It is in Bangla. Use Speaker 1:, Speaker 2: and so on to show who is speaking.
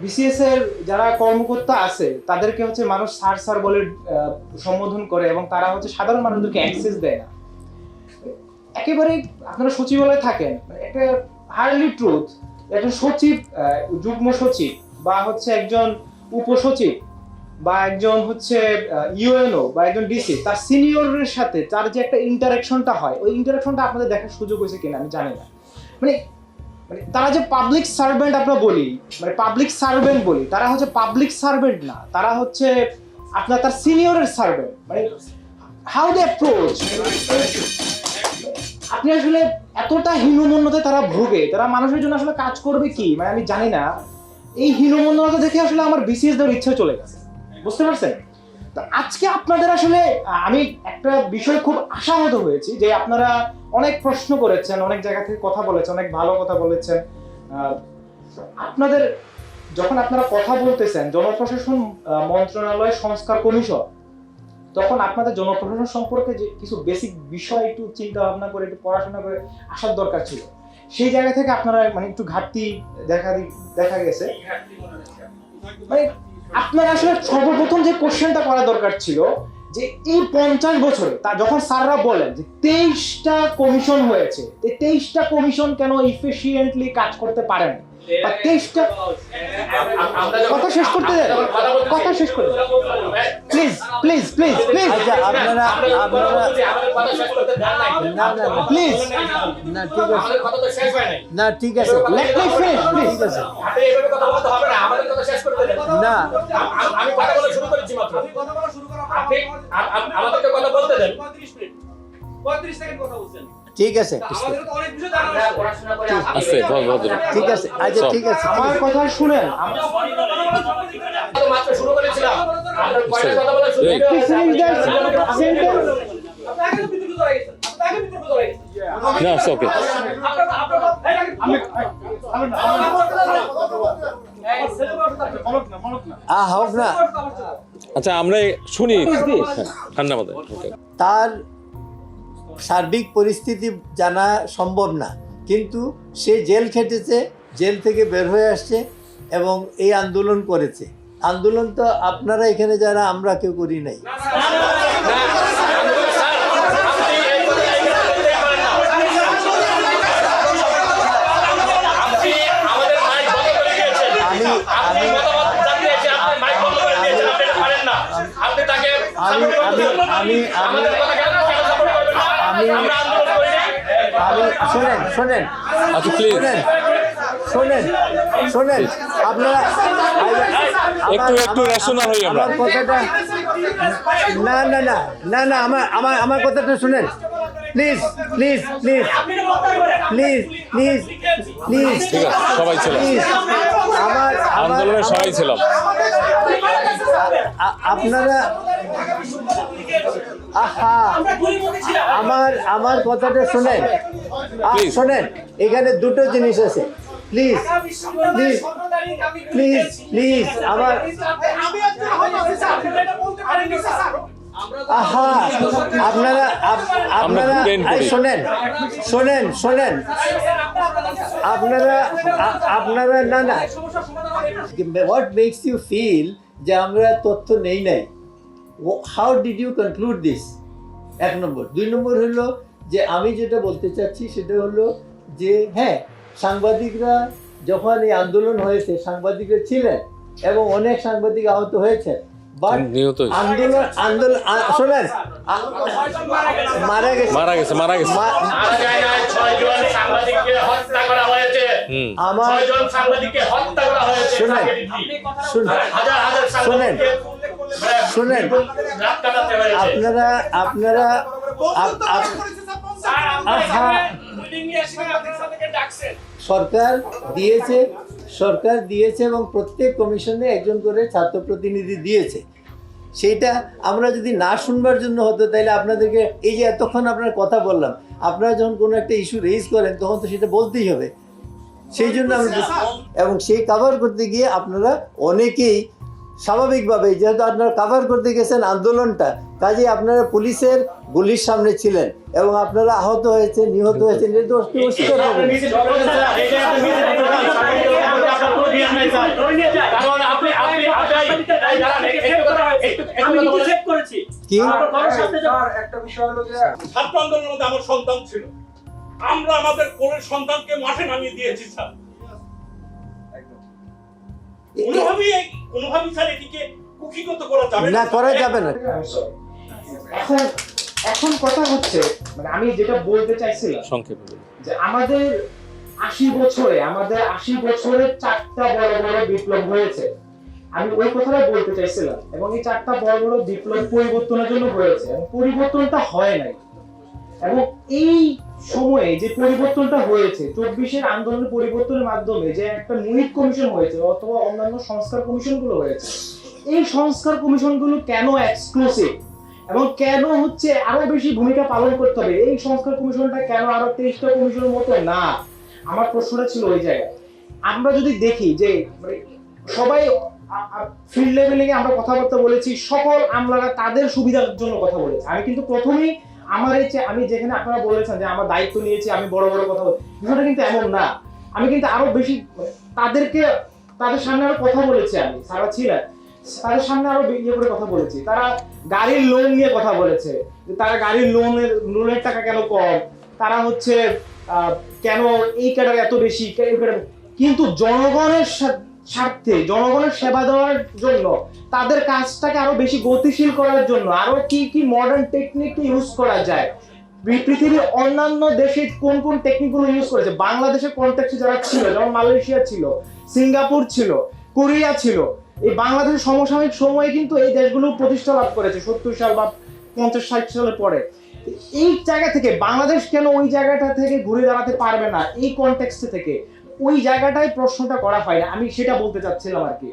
Speaker 1: বিসিএস এর যারা কর্মকর্তা আছে তাদেরকে হচ্ছে মানুষ স্যার স্যার বলে সম্বোধন করে এবং তারা হচ্ছে সাধারণ মানুষদেরকে অ্যাক্সেস দেয় না। একেবারে আপনারা সচিবালয়ে থাকেন, একটা হার্ডলি ট্রুথ, একজন সচিব, যুগ্ম সচিব বা হচ্ছে একজন উপসচিব বা একজন হচ্ছে ইউএনও বা একজন ডিসি, তার সিনিয়রের সাথে তার যে একটা ইন্টারাকশনটা হয়, ওই ইন্টারাকশনটা আপনাদের দেখার সুযোগ হয়েছে কিনা আমি জানি না। মানে তারা যে পাবলিক সার্ভেন্ট আমরা বলি, মানে পাবলিক সার্ভেন্ট বলি, তারা হচ্ছে পাবলিক সার্ভেন্ট না, তারা হচ্ছে আপনার তার সিনিয়রের সার্ভেন্ট। মানে হাউ দে অ্যাপ্রোচ, আপনি আসলে এতটা হীনমন্যতায় তারা ভোগে, তারা মানুষের জন্য আসলে কাজ করবে কি, মানে আমি জানি না। এই হীনমন্যতা দেখে আসলে আমার বিসিএস দেওয়ার ইচ্ছা চলে গেছে, বুঝতে পারছেন? তো আজকে আপনাদের আসলে আমি একটা বিষয় খুব আশাহত হয়েছি যে আপনারা অনেক প্রশ্ন করেছেন, অনেক জায়গা থেকে কথা বলেছেন, অনেক ভালো কথা বলেছেন। আপনাদের যখন আপনারা কথা বলতেছেন জনপ্রশাসন মন্ত্রণালয় সংস্কার কমিশন, তখন আপনাদের জনপ্রশাসন সম্পর্কে যে কিছু বেসিক বিষয় একটু চিন্তা ভাবনা করে একটু পড়াশোনা করে আসার দরকার ছিল। সেই জায়গা থেকে আপনারা মানে একটু ঘাটতি দেখা গেছে। মানে আপনার আসলে সর্বপ্রথম যে কোশ্চেনটা করা দরকার ছিল যে এই 50 বছরে তা যখন স্যাররা বলেন যে 23টা কমিশন হয়েছে, 23টা কমিশন কেন এফিশিয়েন্টলি কাজ করতে পারেন, বা 23টা কথা শেষ করতে দেন, কথা শেষ করতে প্লিজ প্লিজ প্লিজ প্লিজ।
Speaker 2: আচ্ছা আপনারা
Speaker 1: প্লিজ
Speaker 2: না ঠিক আছে,
Speaker 3: কথা তো শেষ হয় নাই।
Speaker 2: না ঠিক আছে,
Speaker 1: লেট মি ফিনিশ প্লিজ।
Speaker 2: ঠিক আছে
Speaker 3: আপনি এইভাবে কথা বলতে হবে না, আমাদের কথা শেষ করতে দেন।
Speaker 2: না
Speaker 3: আমি কথা বলা শুরু করেছি মাত্র। আপনি আমাদেরকে কথা বলতে দেন।
Speaker 4: 35 সেকেন্ড কথা বলছেন।
Speaker 2: ঠিক আছে
Speaker 4: আমাদের তো অনেক বিষয় জানা আছে।
Speaker 3: পড়াশোনা করে
Speaker 5: আছে ভদ্র
Speaker 2: ঠিক আছে আচ্ছা ঠিক আছে
Speaker 1: আমার কথা শুনেন,
Speaker 3: তো মাত্র শুরু করেছিলাম। আপনার কয়টা কথা বলা শুরু
Speaker 1: Please finish that sentence.
Speaker 4: আপনি আগে তো বিতর্ক করা গেছেন। আপনি আগে বিতর্ক করা গেছেন।
Speaker 5: না ওকে
Speaker 2: হোক না
Speaker 5: আচ্ছা আমরা শুনি ঠান্ডা মাথায় Okay.
Speaker 2: তার সার্বিক পরিস্থিতি জানা সম্ভব না, কিন্তু সে জেল খেটেছে, জেল থেকে বের হয়ে আসছে এবং এই আন্দোলন করেছে। আন্দোলন তো আপনারা এখানে যারা আমরা কেউ করি নাই। শোনেন
Speaker 5: আচ্ছা প্লিজ
Speaker 2: শোনেন আপনারা
Speaker 5: একটু রেশনাল হই আমরা।
Speaker 2: আমার কথাটা না না না না না আমার কথাটা শুনেন please please please please please please
Speaker 5: ঠিক আছে সবাই ছিল
Speaker 2: আমার
Speaker 5: আন্দোলনে সবাই ছিলাম।
Speaker 2: আপনারা আমার কথাটা শুনেন শোনেন, এখানে দুটো জিনিস আছে, প্লিজ প্লিজ প্লিজ প্লিজ আমার আপনারা শোনেন আপনারা না না হোয়াট মেক্স ইউ ফিল যে আমরা তথ্য নেই নাই, how did you conclude this? 1 নম্বর। 2 নম্বর হলো যে আমি যেটা বলতে চাচ্ছি সেটা হলো যে হ্যাঁ, সাংবাদিকরা যখন এই আন্দোলন হয়েছে সাংবাদিকরা ছিলেন এবং অনেক সাংবাদিক আহত হয়েছে, বাট আন্দোলন শোনেন মারা গেছে
Speaker 3: মারা যায় না, 6 জন সাংবাদিককে হত্যা করা হয়েছে।
Speaker 2: আমার
Speaker 3: 6 জন সাংবাদিককে হত্যা করা হয়েছে।
Speaker 2: শুনেন
Speaker 3: হাজার হাজার সাংবাদিককে
Speaker 2: শুনেন
Speaker 3: রাত কাটাতে হয়েছে।
Speaker 2: আপনারা সরকার দিয়েছে এবং প্রত্যেক কমিশনে একজন করে ছাত্র প্রতিনিধি দিয়েছে। সেইটা আমরা যদি না শুনবার জন্য হতো তাহলে আপনাদেরকে এই যে এতক্ষণ আপনার কথা বললাম, আপনারা যখন কোনো একটা ইস্যু রেইজ করেন তখন তো সেটা বলতেই হবে। সেই জন্য আমরা এবং সেই কভার করতে গিয়ে আপনারা অনেকেই স্বাভাবিকভাবে যেহেতু আপনারা কাভার করতে গেছেন আন্দোলনটা, কাজে আপনারা পুলিশের গুলির সামনে ছিলেন এবং আপনারা আহত হয়েছে, নিহত হয়েছেন, এটা তো অস্বীকার করবেন না।
Speaker 3: কারণ আপনি
Speaker 4: আমি কিন্তু চেক করেছি
Speaker 2: কি
Speaker 4: কারোর সাথে
Speaker 6: একটা বিষয় হলো যে
Speaker 7: ছাত্র আন্দোলনের মধ্যে আমার সন্তান ছিল, আমরা আমাদের কোলের সন্তানকে মাঠে নামিয়ে দিয়েছি স্যার। কোনোভাবেই স্যার এটিকে কুক্ষিগত করা যাবে
Speaker 2: না, করা যাবে না।
Speaker 1: এখন এখন কথা হচ্ছে, মানে আমি যেটা বলতে চাইছিলাম
Speaker 5: সংক্ষেপে বলুন।
Speaker 1: যে আমাদের 80 বছরে 4টা বড় বড় বিপ্লব হয়েছে। আমি ওই কথাটা বলতে চাইছিলাম, এবং এই 4টা বড় বড় বিপ্লব পরিবর্তনের জন্য হয়েছে, এবং পরিবর্তনটা হয় নাই। এবং এই সময়ে যে পরিবর্তনটা হয়েছে, 24-এর আন্দোলনের পরিবর্তনের মাধ্যমে যে একটা মুনিট কমিশন হয়েছে অথবা অন্যান্য সংস্কার কমিশনগুলো হয়েছে, এই সংস্কার কমিশনগুলো কেন এক্সক্লুসিভ এবং কেন হচ্ছে আরো বেশি ভূমিকা পালন করতে হবে? এই সংস্কার কমিশনটা কেন আরো 23টা কমিশনের মতো না? আমার প্রশ্নটা ছিল ওই জায়গায়। আমরা যদি দেখি যে মানে সবাই ফিল্ড লেভেলে আমরা কথাবার্তা বলেছি, সকল আমলারা তাদের সুবিধার জন্য কথা বলেছে। আমি কিন্তু প্রথমেই আমার এই যে আমি যেখানে আপনারা বলেছেন যে আমার দায়িত্ব নিয়েছি, আমি বড় বড় কথা বলছি, বিষয়টা কিন্তু এমন না। আমি কিন্তু আরো বেশি তাদের সামনে আরো কথা বলেছি। আমি সারা ছিলেন, তাদের সামনে আরো ইয়ে করে কথা বলেছি। তারা গাড়ির লোন নিয়ে কথা বলেছে, যে তারা গাড়ির লোনের টাকা কেন কম, তারা হচ্ছে কেন এই ক্যাডার এত বেশি, কিন্তু জনগণের স্বার্থে, জনগণের সেবা দেওয়ার জন্য, তাদের কাজটাকে আরো বেশি গতিশীল করার জন্য আরো কি কি মডার্ন টেকনিক ইউজ করা যায়, পৃথিবীর অন্যান্য দেশে কোন কোন টেকনিকগুলো ইউজ করেছে, বাংলাদেশের কনটেক্সটে যারা ছিল, যেমন মালয়েশিয়া ছিল, সিঙ্গাপুর ছিল, কোরিয়া ছিল, এই বাংলাদেশের সমসাময়িক সময়ে কিন্তু এই দেশগুলো প্রতিষ্ঠা লাভ করেছে 70 সাল বা 50-60 সালের পরে। এই জায়গা থেকে বাংলাদেশ কেন ওই জায়গাটা থেকে ঘুরে দাঁড়াতে পারবে না? এই কনটেক্সট থেকে ওই জায়গাটায় প্রশ্নটা করা হয় না। আমি সেটা বলতে চাচ্ছিলাম আর কি।